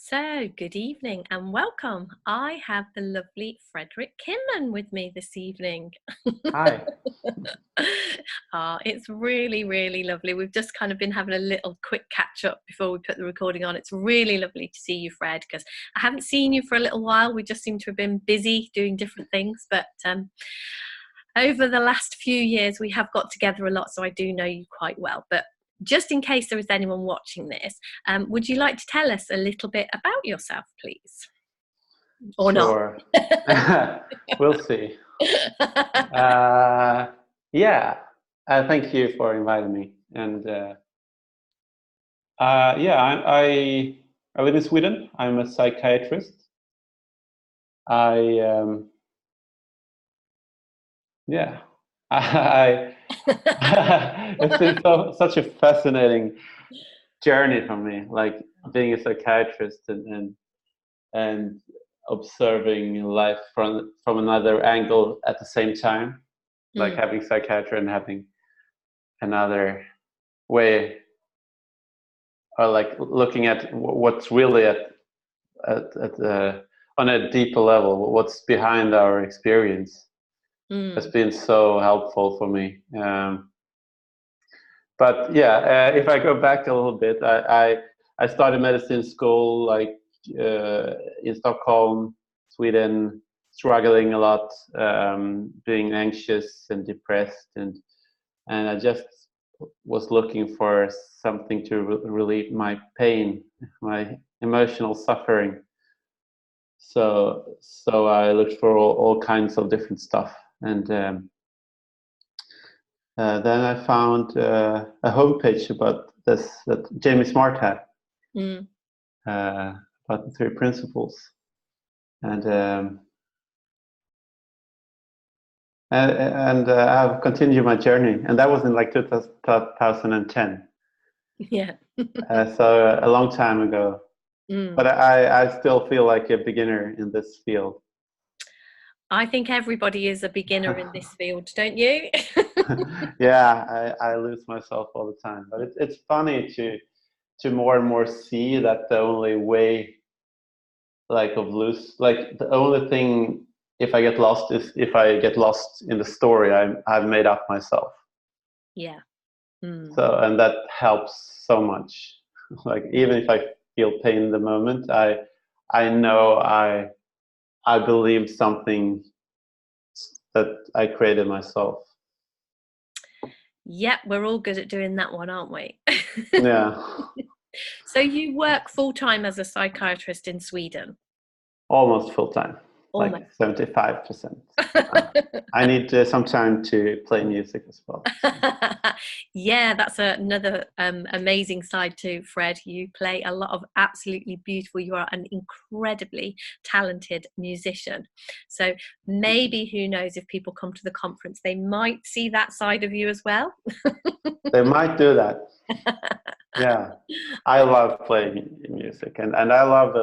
So, good evening and welcome. I have the lovely Fredrik Kinnman with me this evening. Hi. It's really, really lovely. We've just kind of been having a little quick catch up before we put the recording on. It's really lovely to see you, Fred, because I haven't seen you for a little while. We just seem to have been busy doing different things, but over the last few years, we have got together a lot, so I do know you quite well. But just in case there is anyone watching this, would you like to tell us a little bit about yourself, please? Or not? Sure. We'll see. Uh, yeah. Thank you for inviting me. And yeah, I live in Sweden. I'm a psychiatrist. Yeah. I it's been such a fascinating journey for me, like being a psychiatrist and observing life from another angle at the same time, like having psychiatry and having another way, or like looking at what's really on a deeper level, what's behind our experience. Has been so helpful for me. But yeah, if I go back a little bit, I started medicine school like in Stockholm, Sweden, struggling a lot, being anxious and depressed, and I just was looking for something to relieve my pain, my emotional suffering. So I looked for all kinds of different stuff, and then I found a homepage about this that Jamie Smart had, about the 3 principles, and I've continued my journey, and that was in like 2010. Yeah. So a long time ago. But I still feel like a beginner in this field. I think everybody is a beginner in this field, don't you? Yeah, I lose myself all the time. But it's funny to more and more see that the only way, like the only thing if I get lost is if I get lost in the story I've made up myself. Yeah. So, and that helps so much. Like even if I feel pain in the moment, I know I believe something that I created myself. Yep, we're all good at doing that one, aren't we? Yeah. So you work full-time as a psychiatrist in Sweden? Almost full time. Like 75%. I need some time to play music as well. Yeah, that's another amazing side to Fred. You play a lot of absolutely beautiful. You are an incredibly talented musician. So maybe, who knows, if people come to the conference, they might see that side of you as well. They might do that. Yeah, I love playing music, and I love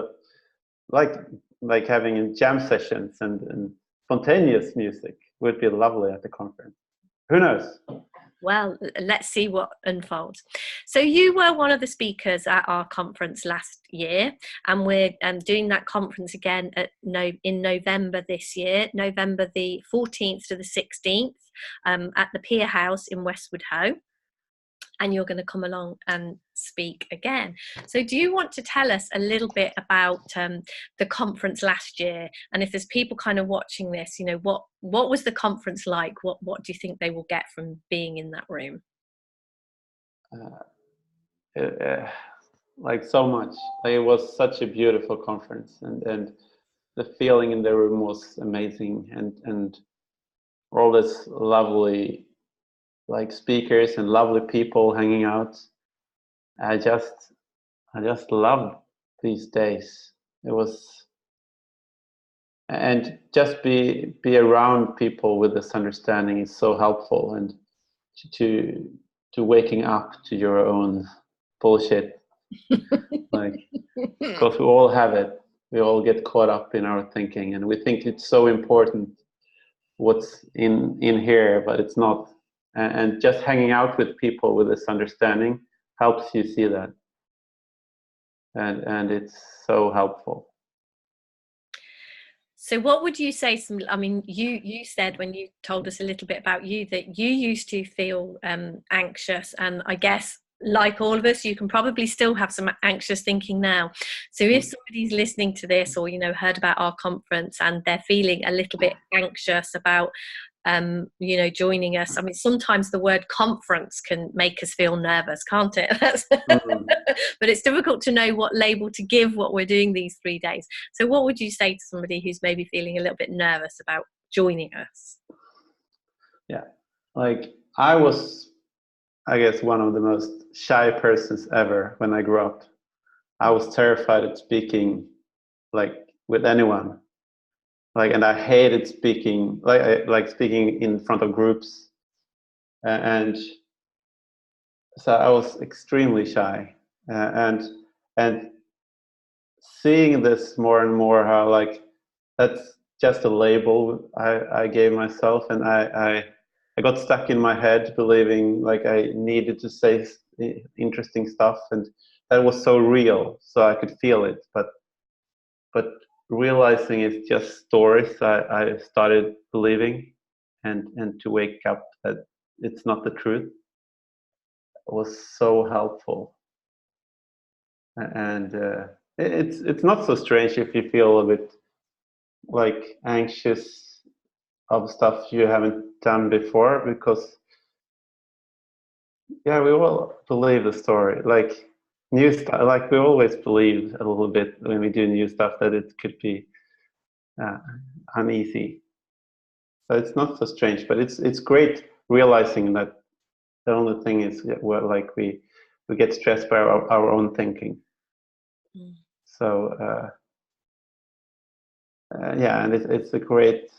like having jam sessions and spontaneous music would be lovely at the conference. Who knows? Well, let's see what unfolds. So you were one of the speakers at our conference last year, and we're doing that conference again in November this year, November the 14th to the 16th, at the Pier House in Westward. And you're going to come along and speak again. So do you want to tell us a little bit about the conference last year? And if there's people kind of watching this, you know, what was the conference like? What do you think they will get from being in that room? Like so much. Like, it was such a beautiful conference, and the feeling in the room was amazing, and all this lovely like speakers and lovely people hanging out. I just loved these days. It was, and just be around people with this understanding is so helpful, and to waking up to your own bullshit, like, because we all have it. We all get caught up in our thinking, and we think it's so important what's in here, but it's not. And just hanging out with people with this understanding helps you see that. and it's so helpful. So what would you say, I mean, you said when you told us a little bit about you that you used to feel anxious, and I guess like all of us, you can probably still have some anxious thinking now. So if somebody's listening to this, or, you know, heard about our conference and they're feeling a little bit anxious about you know, joining us. I mean, sometimes the word conference can make us feel nervous, can't it? But it's difficult to know what label to give what we're doing these 3 days. So what would you say to somebody who's maybe feeling a little bit nervous about joining us? Yeah, like I was, I guess, one of the most shy persons ever when I grew up. I was terrified of speaking, like, with anyone. Like, and I hated speaking, like speaking in front of groups, and so I was extremely shy, and seeing this more and more, how like that's just a label I gave myself, and I got stuck in my head believing like I needed to say interesting stuff, and that was so real, so I could feel it, but realizing it's just stories I started believing, and to wake up that it's not the truth was so helpful. And it's not so strange if you feel a bit like anxious of stuff you haven't done before, because yeah, we all believe the story, like new stuff, like we always believe a little bit when we do new stuff that it could be uneasy. So it's not so strange, but it's great realizing that the only thing is like we get stressed by our own thinking. So yeah, and it's a great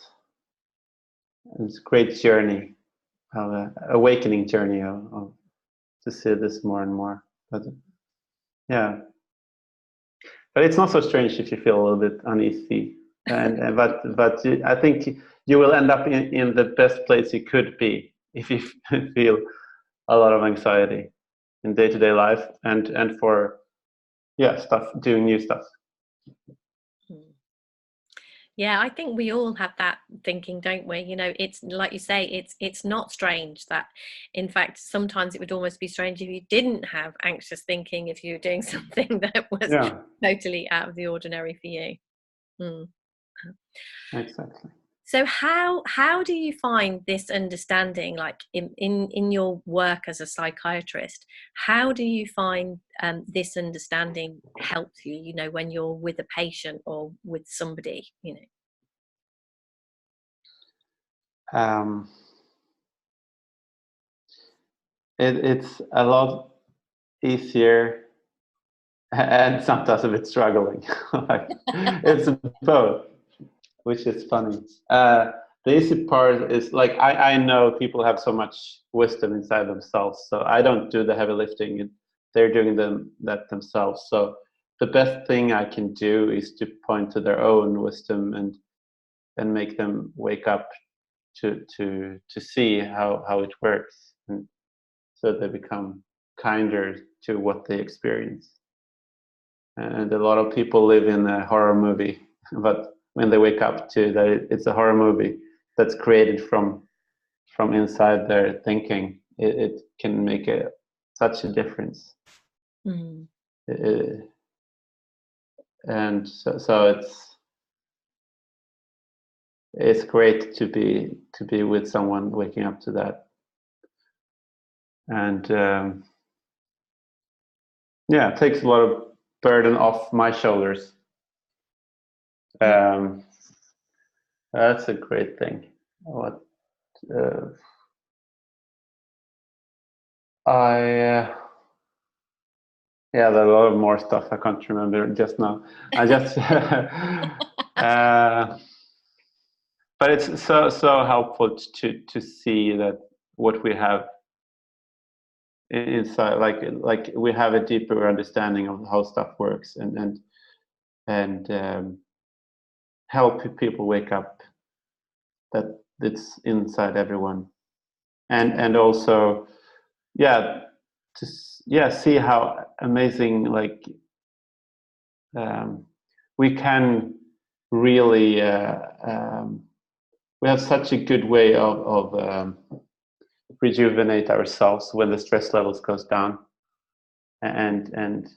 journey, awakening journey of to see this more and more. But yeah, but it's not so strange if you feel a little bit uneasy, and but I think you will end up in the best place you could be if you feel a lot of anxiety in day-to-day life, and for doing new stuff. Yeah, I think we all have that thinking, don't we? You know, it's like you say, it's not strange that, in fact, sometimes it would almost be strange if you didn't have anxious thinking, if you were doing something that was totally out of the ordinary for you. Exactly. So how do you find this understanding, like in your work as a psychiatrist? How do you find this understanding helps you? You know, when you're with a patient or with somebody, you know. It's a lot easier and sometimes a bit struggling. Like, it's both, which is funny. The easy part is like I know people have so much wisdom inside themselves, so I don't do the heavy lifting. They're doing that themselves. So the best thing I can do is to point to their own wisdom and make them wake up to see how it works, and so they become kinder to what they experience. And a lot of people live in a horror movie, but when they wake up to that it's a horror movie that's created from inside their thinking, it can make such a difference. And so it's great to be with someone waking up to that. And yeah, it takes a lot of burden off my shoulders. That's a great thing. What yeah, there are a lot of more stuff I can't remember just now. I just but it's so helpful to see that what we have inside, like we have a deeper understanding of how stuff works, and help people wake up that it's inside everyone, and also to see how amazing like we can really we have such a good way of rejuvenate ourselves when the stress levels goes down, and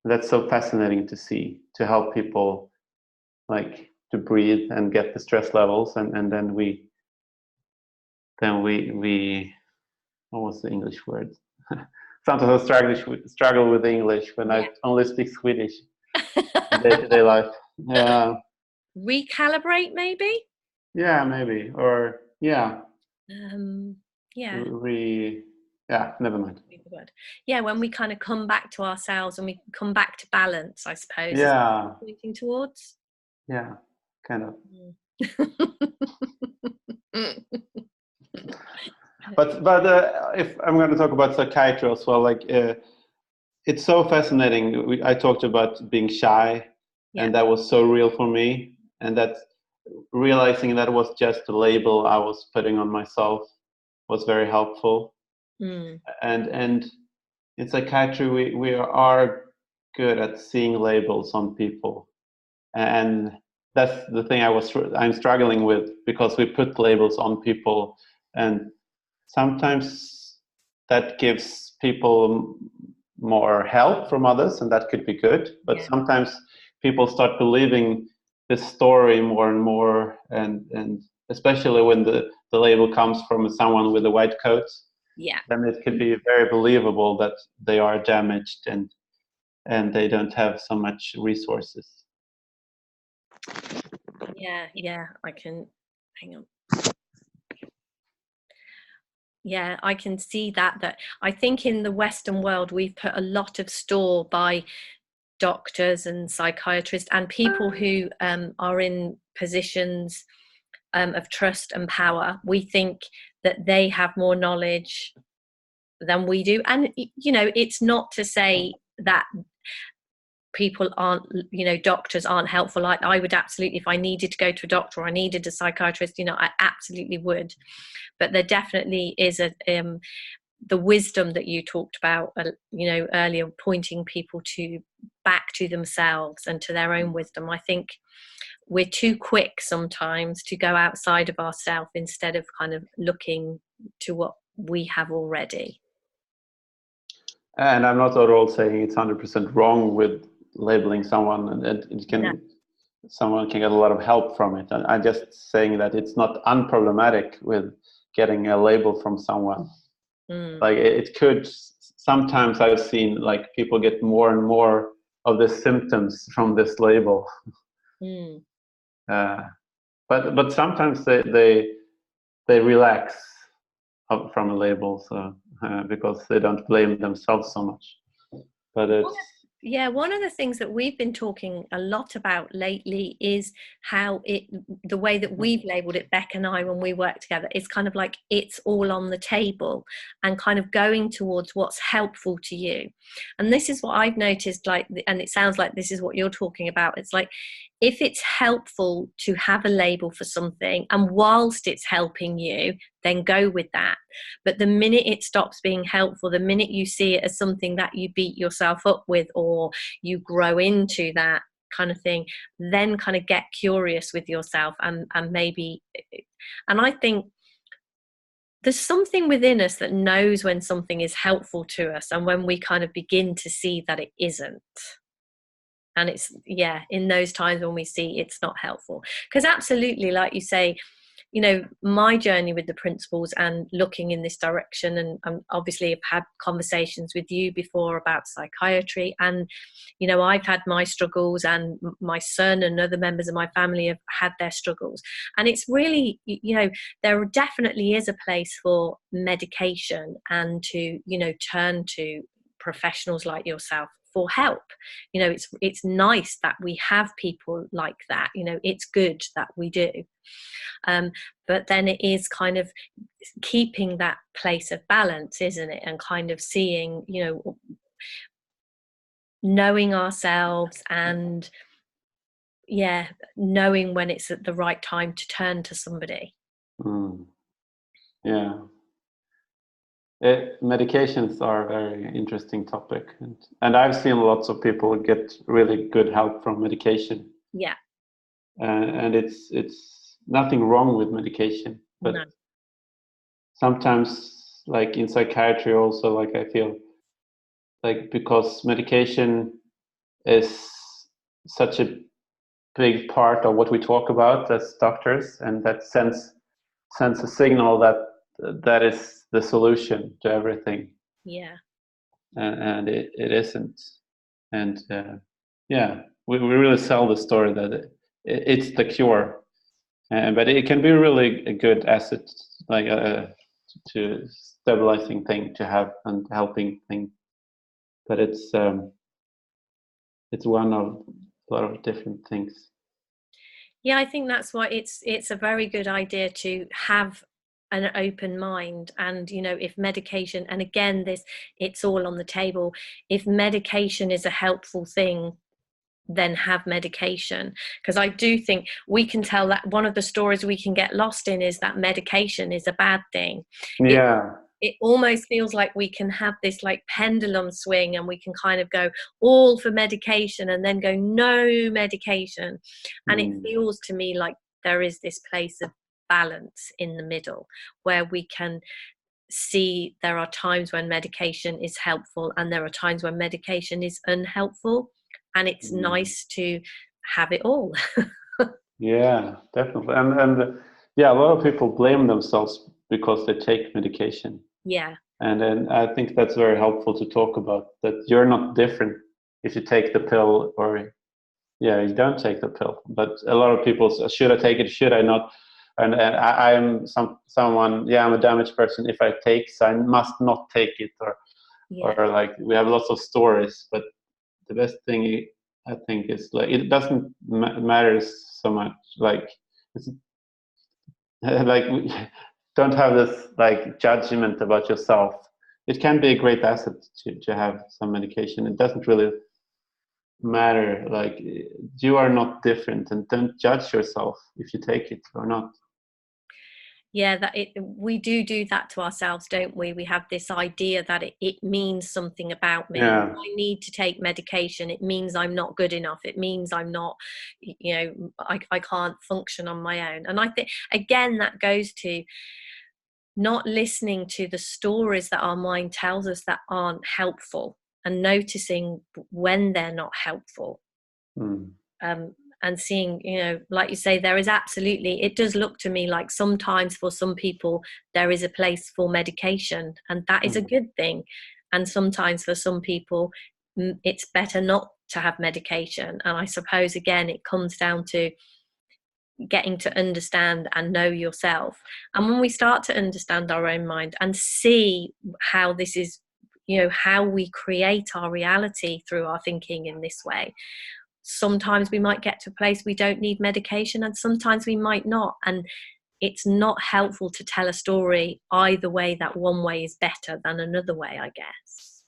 that's so fascinating to see, to help people like to breathe and get the stress levels, and then we what was the English word? Sometimes I struggle with English when I only speak Swedish in day-to-day life. Yeah. Recalibrate, maybe. Yeah, maybe, or yeah. Yeah. Yeah, never mind. Yeah, when we kind of come back to ourselves and we come back to balance, I suppose. Yeah. Pointing towards. Yeah, kind of. But if I'm going to talk about psychiatry as well, like it's so fascinating. I talked about being shy, and that was so real for me, and that realizing that was just a label I was putting on myself was very helpful. And in psychiatry, we are good at seeing labels on people, and that's the thing I'm struggling with, because we put labels on people, and sometimes that gives people more help from others, and that could be good, but sometimes people start believing this story more and more, and especially when the label comes from someone with a white coat, then it could be very believable that they are damaged and they don't have so much resources. I can hang on. I can see that I think in the Western world we've put a lot of store by doctors and psychiatrists and people who are in positions of trust and power. We think that they have more knowledge than we do, and it's not to say that people aren't, doctors aren't helpful. I would absolutely, if I needed to go to a doctor or I needed a psychiatrist, I absolutely would. But there definitely is the wisdom that you talked about, earlier, pointing people back to themselves and to their own wisdom. I think we're too quick sometimes to go outside of ourselves instead of kind of looking to what we have already. And I'm not at all saying it's 100% wrong with labeling someone, and someone can get a lot of help from it. And I'm just saying that it's not unproblematic with getting a label from someone. Like it could, sometimes I've seen like people get more and more of the symptoms from this label. But sometimes they relax from a label, so because they don't blame themselves so much. But it's one of the things that we've been talking a lot about lately is how the way that we've labeled it, Beck and I, when we work together, is kind of like it's all on the table and kind of going towards what's helpful to you. And this is what I've noticed, and it sounds like this is what you're talking about. It's like, if it's helpful to have a label for something, and whilst it's helping you, then go with that. But the minute it stops being helpful, the minute you see it as something that you beat yourself up with, or you grow into that kind of thing, then kind of get curious with yourself and maybe. And I think there's something within us that knows when something is helpful to us and when we kind of begin to see that it isn't. And it's, in those times when we see it's not helpful. Because absolutely, like you say, my journey with the principles and looking in this direction, and obviously I've had conversations with you before about psychiatry, and I've had my struggles, and my son and other members of my family have had their struggles, and it's really, there definitely is a place for medication and to turn to professionals like yourself for help. It's nice that we have people like that. It's good that we do. But then it is kind of keeping that place of balance, isn't it? And kind of seeing, knowing ourselves and knowing when it's at the right time to turn to somebody. Yeah. Medications are a very interesting topic, and I've seen lots of people get really good help from medication. Yeah. And it's nothing wrong with medication, but No. sometimes, like in psychiatry also, like I feel like because medication is such a big part of what we talk about as doctors, and that sends a signal that that is the solution to everything. Yeah. And it isn't. And yeah, we really sell the story that it's the cure, but it can be really a good asset, like to stabilizing thing to have and helping thing. But it's one of a lot of different things. Yeah, I think that's why it's a very good idea to have an open mind. And if medication, and again, it's all on the table, if medication is a helpful thing, then have medication. Because I do think we can tell that one of the stories we can get lost in is that medication is a bad thing. Yeah. It almost feels like we can have this like pendulum swing, and we can kind of go all for medication and then go no medication. And it feels to me like there is this place of balance in the middle, where we can see there are times when medication is helpful and there are times when medication is unhelpful, and it's nice to have it all. Yeah, definitely. And yeah, a lot of people blame themselves because they take medication. Yeah. And then I think that's very helpful to talk about, that you're not different if you take the pill or you don't take the pill. But a lot of people say, should I take it? Should I not? And I'm someone, I'm a damaged person. If I take, so I must not take it, or like we have lots of stories. But the best thing I think is like it doesn't matter so much. Like it's like don't have this like judgment about yourself. It can be a great asset to have some medication. It doesn't really matter. Like you are not different, and don't judge yourself if you take it or not. Yeah, we do that to ourselves, don't we? We have this idea that it means something about me. Yeah. I need to take medication. It means I'm not good enough. It means I'm not, I can't function on my own. And I think, again, that goes to not listening to the stories that our mind tells us that aren't helpful, and noticing when they're not helpful. And seeing, like you say, there is absolutely, it does look to me like sometimes for some people there is a place for medication, and that is a good thing. And sometimes for some people it's better not to have medication. And I suppose, again, it comes down to getting to understand and know yourself. And when we start to understand our own mind and see how this is, how we create our reality through our thinking in this way, sometimes we might get to a place we don't need medication, and sometimes we might not. And it's not helpful to tell a story either way, that one way is better than another way, I guess.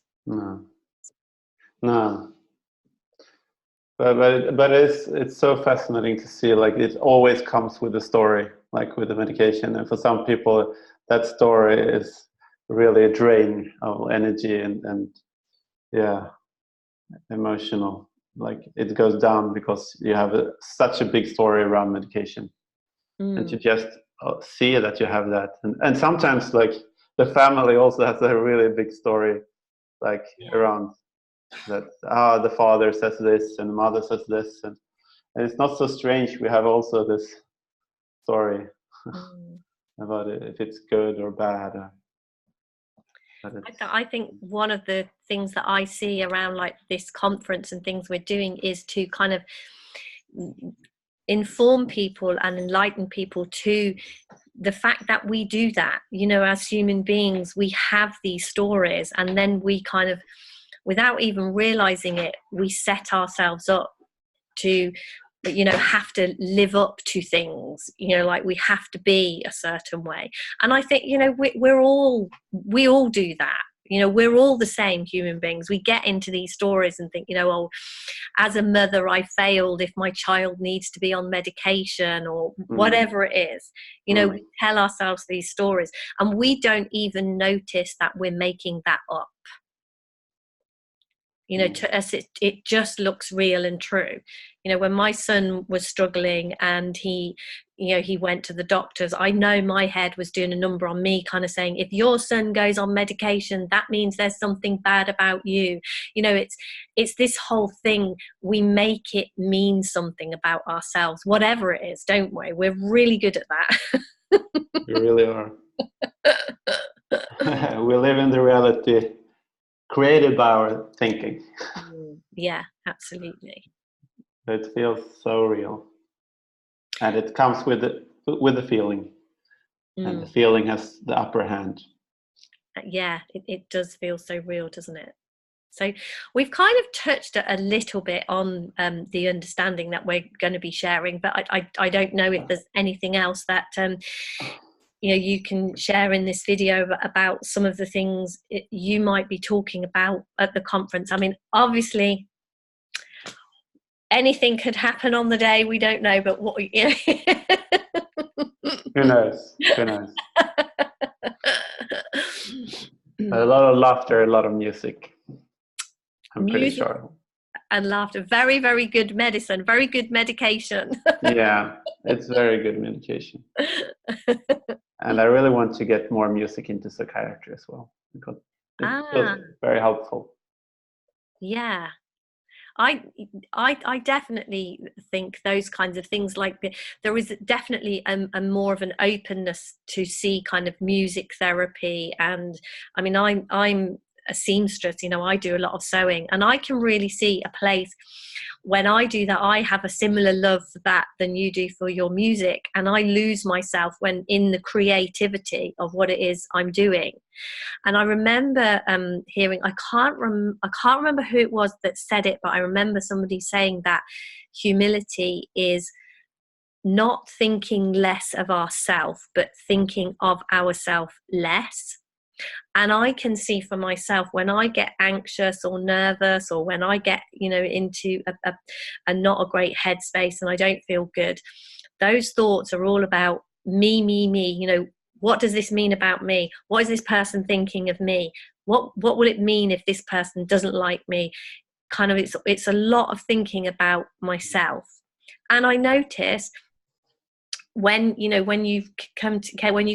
No. But it's so fascinating to see, like it always comes with a story, like with the medication. And for some people that story is really a drain of energy and emotional. Like it goes down because you have such a big story around medication, and you just see that you have that. And sometimes like the family also has a really big story, like around that. The father says this and the mother says this, and it's not so strange. We have also this story about it, if it's good or bad. I think one of the things that I see around like this conference and things we're doing is to kind of inform people and enlighten people to the fact that we do that, as human beings. We have these stories, and then we kind of, without even realizing it, we set ourselves up to have to live up to things, like we have to be a certain way. And I think we all do that. You know, we're all the same human beings. We get into these stories and think, you know, oh, as a mother, I failed if my child needs to be on medication or whatever it is. You know, we tell ourselves these stories and we don't even notice that we're making that up. You know, to us, it just looks real and true. You know, when my son was struggling and he went to the doctors, I know my head was doing a number on me, kind of saying, if your son goes on medication, that means there's something bad about you. You know, it's this whole thing. We make it mean something about ourselves, whatever it is, don't we? We're really good at that. We really are. We live in the reality created by our thinking. Yeah, absolutely. It feels so real, and it comes with the feeling, and the feeling has the upper hand. Yeah, it does feel so real, doesn't it? So we've kind of touched a little bit on the understanding that we're going to be sharing, but I don't know if there's anything else that you know, you can share in this video about some of the things you might be talking about at the conference. I mean, obviously, anything could happen on the day. We don't know, but what? You know. Who knows? Who knows? A lot of laughter, a lot of music. I'm pretty sure. And laughter. Very, very good medicine. Very good medication. Yeah, it's very good medication. And I really want to get more music into psychiatry as well, because it feels very helpful. Yeah. I definitely think those kinds of things, like there is definitely a more of an openness to see kind of music therapy. And I mean, I'm a seamstress, you know, I do a lot of sewing, and I can really see a place when I do that. I have a similar love for that than you do for your music, and I lose myself when in the creativity of what it is I'm doing. And I remember hearing, I can't remember who it was that said it, but I remember somebody saying that humility is not thinking less of ourselves, but thinking of ourselves less. And I can see for myself, when I get anxious or nervous, or when I get, you know, into a not a great headspace and I don't feel good, those thoughts are all about me, you know. What does this mean about me? What is this person thinking of me? What will it mean if this person doesn't like me? Kind of, it's a lot of thinking about myself. And I notice when you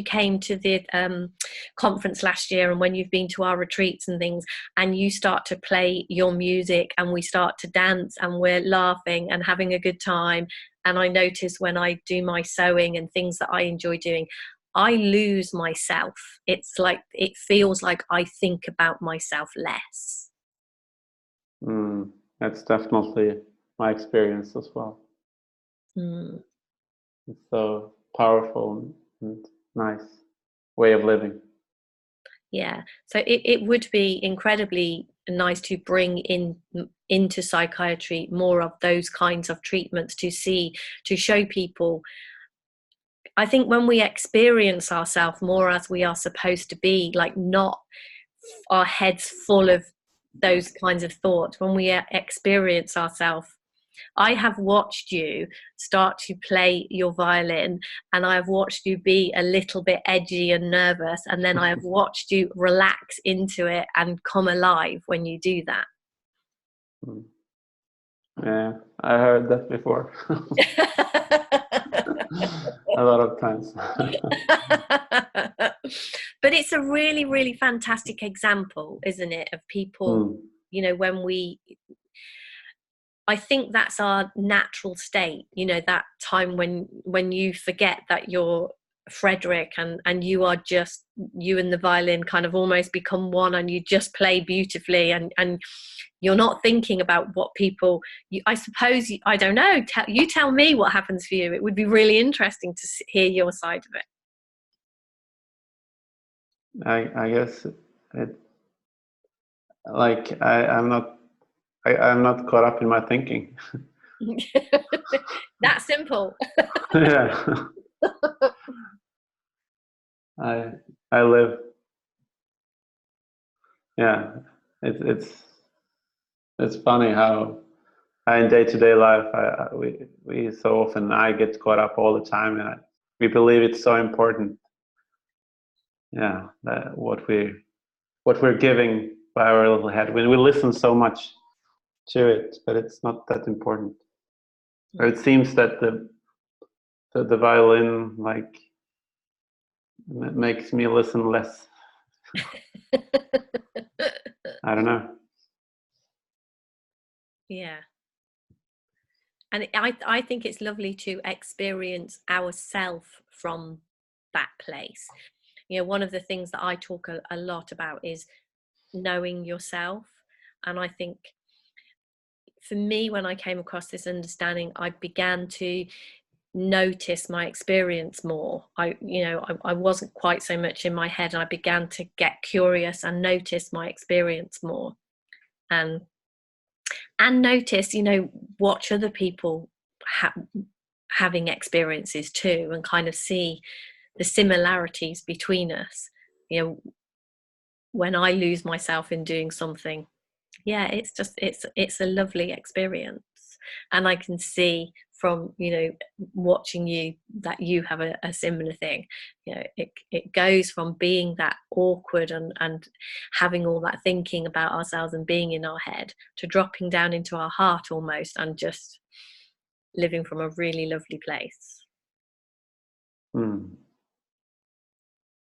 came to the conference last year, and when you've been to our retreats and things, and you start to play your music and we start to dance and we're laughing and having a good time, and I notice when I do my sewing and things that I enjoy doing, I lose myself. It's like, it feels like I think about myself less. That's definitely my experience as well. It's so powerful and nice way of living. Yeah, so it would be incredibly nice to bring into psychiatry more of those kinds of treatments, to show people. I think when we experience ourselves more as we are supposed to be, like not our heads full of those kinds of thoughts, when we experience ourselves. I have watched you start to play your violin, and I have watched you be a little bit edgy and nervous, and then I have watched you relax into it and come alive when you do that. Yeah, I heard that before. A lot of times. But it's a really, really fantastic example, isn't it, of people, you know, I think that's our natural state, you know, that time when you forget that you're Fredrik and you are just, you and the violin kind of almost become one, and you just play beautifully, and you're not thinking about what people, I suppose, I don't know, you tell me what happens for you. It would be really interesting to hear your side of it. I guess I'm not caught up in my thinking. That simple. Yeah. I live. yeah, it's funny how in day-to-day life we so often I get caught up all the time, and we believe it's so important. Yeah, that what we're giving by our little head, when we listen so much to it, but it's not that important. Or it seems that the violin like makes me listen less. I don't know. Yeah. And I think it's lovely to experience ourselves from that place. You know, one of the things that I talk a lot about is knowing yourself. And I think for me, when I came across this understanding, I began to notice my experience more. I wasn't quite so much in my head, and I began to get curious and notice my experience more. And notice, watch other people having experiences too, and kind of see the similarities between us. When I lose myself in doing something, it's a lovely experience. And I can see from watching you that you have a similar thing. It goes from being that awkward and having all that thinking about ourselves and being in our head to dropping down into our heart almost, and just living from a really lovely place.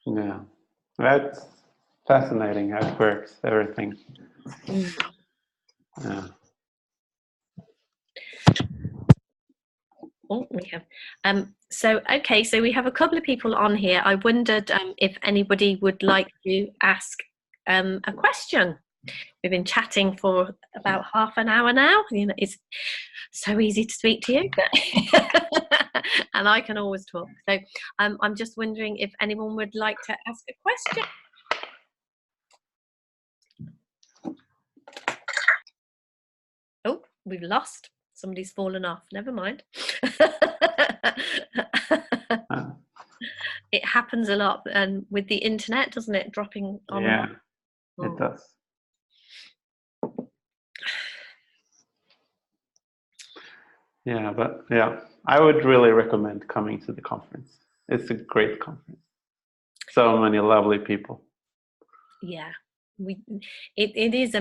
Yeah, that's fascinating how it works, everything. Yeah. Oh, we have. So we have a couple of people on here. I wondered if anybody would like to ask a question. We've been chatting for about half an hour now. It's so easy to speak to you, and I can always talk. So I'm just wondering if anyone would like to ask a question. Oh, we've lost. Somebody's fallen off. Never mind. It happens a lot, and with the internet, doesn't it? Dropping on. Yeah, it does. Yeah, but yeah, I would really recommend coming to the conference. It's a great conference. So many lovely people. Yeah, it is.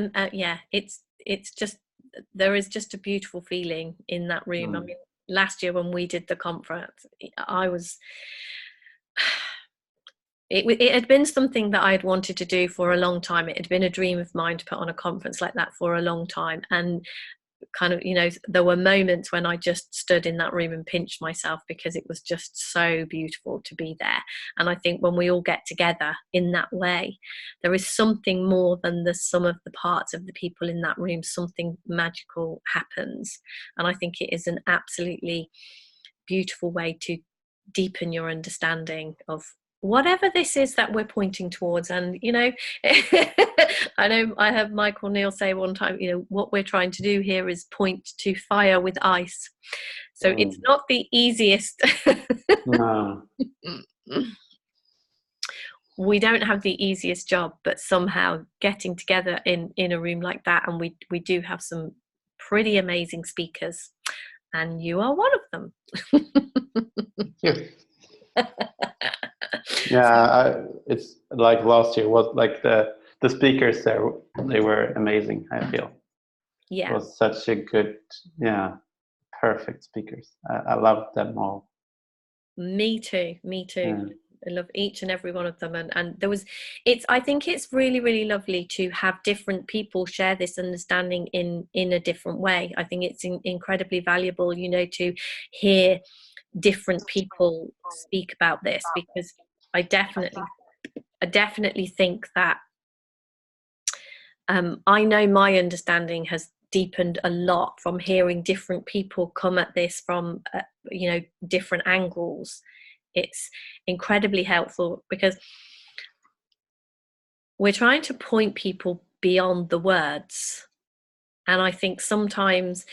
It's just, there is just a beautiful feeling in that room. I mean, last year when we did the conference, it had been something that I had wanted to do for a long time. It had been a dream of mine to put on a conference like that for a long time. And kind of, there were moments when I just stood in that room and pinched myself, because it was just so beautiful to be there. And I think when we all get together in that way, there is something more than the sum of the parts of the people in that room. Something magical happens. And I think it is an absolutely beautiful way to deepen your understanding of whatever this is that we're pointing towards. And I know I heard Michael Neal say one time, what we're trying to do here is point to fire with ice. So it's not the easiest. No. We don't have the easiest job, but somehow getting together in a room like that, and we do have some pretty amazing speakers, and you are one of them. Yeah, it's like last year was like the speakers there, they were amazing. I feel it was such a good, perfect speakers. I loved them all. Me too. I love each and every one of them, and there was, I think it's really, really lovely to have different people share this understanding in a different way. I think it's incredibly valuable, to hear different people speak about this, because I definitely think that I know my understanding has deepened a lot from hearing different people come at this from different angles. It's incredibly helpful, because we're trying to point people beyond the words, and I think sometimes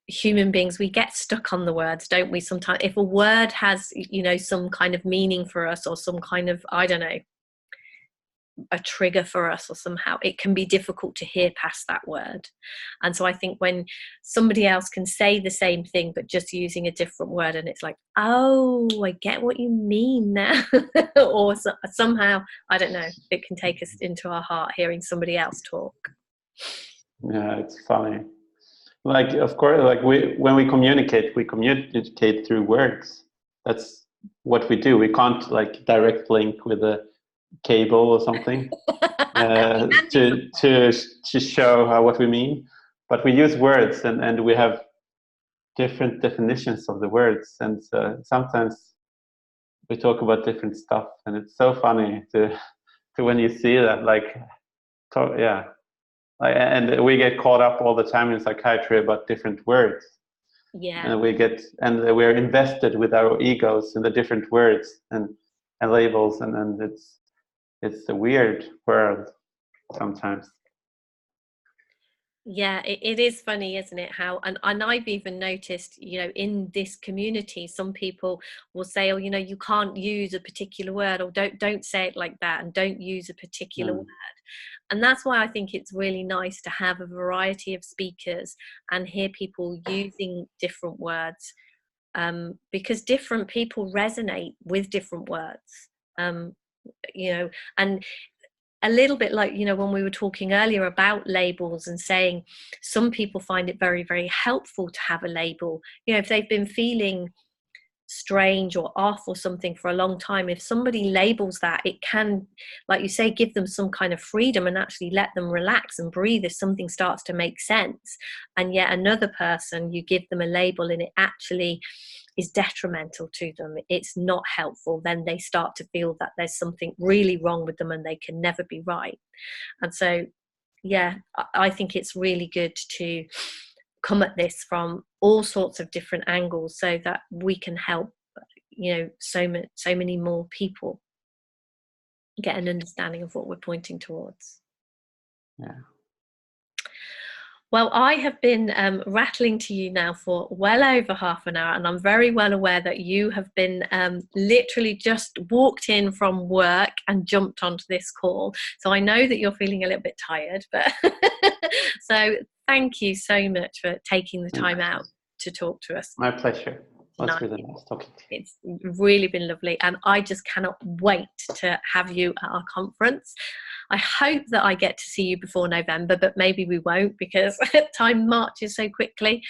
human beings, we get stuck on the words, don't we? Sometimes if a word has some kind of meaning for us, or some kind of, I don't know, a trigger for us, or somehow it can be difficult to hear past that word. And so I think when somebody else can say the same thing but just using a different word, and it's like, oh, I get what you mean now. Or somehow, I don't know, it can take us into our heart hearing somebody else talk. Yeah, it's funny. Like, of course, like when we communicate through words. That's what we do. We can't like direct link with a cable or something to show what we mean. But we use words, and we have different definitions of the words, and sometimes we talk about different stuff, and it's so funny to when you see that, like, yeah. And we get caught up all the time in psychiatry about different words. Yeah. And we're invested with our egos in the different words and labels, and it's a weird world sometimes. Yeah, it is funny, isn't it? How, and I've even noticed, in this community, some people will say, oh, you can't use a particular word, or don't say it like that, and don't use a particular word. And that's why I think it's really nice to have a variety of speakers and hear people using different words, because different people resonate with different words, and a little bit like, when we were talking earlier about labels and saying some people find it very, very helpful to have a label. If they've been feeling strange or off or something for a long time, if somebody labels that, it can, like you say, give them some kind of freedom and actually let them relax and breathe if something starts to make sense. And yet another person, you give them a label and it actually is detrimental to them, it's not helpful, then they start to feel that there's something really wrong with them and they can never be right. And so, yeah, I think it's really good to come at this from all sorts of different angles so that we can help, so many more people get an understanding of what we're pointing towards. Yeah. Well, I have been rattling to you now for well over half an hour, and I'm very well aware that you have been literally just walked in from work and jumped onto this call. So I know that you're feeling a little bit tired, but so thank you so much for taking the time out to talk to us. My pleasure. That's really nice talking to you. It's really been lovely, and I just cannot wait to have you at our conference. I hope that I get to see you before November, but maybe we won't because time marches so quickly.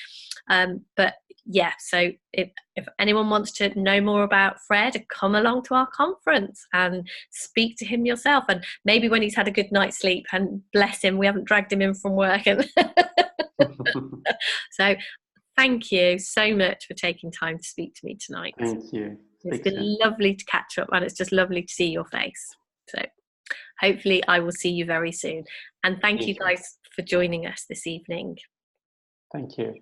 But yeah, so if anyone wants to know more about Fred, come along to our conference and speak to him yourself. And maybe when he's had a good night's sleep, and bless him, we haven't dragged him in from work. And so thank you so much for taking time to speak to me tonight. Thank you. It's been lovely to catch up, and it's just lovely to see your face. So hopefully I will see you very soon. And thank you guys for joining us this evening. Thank you.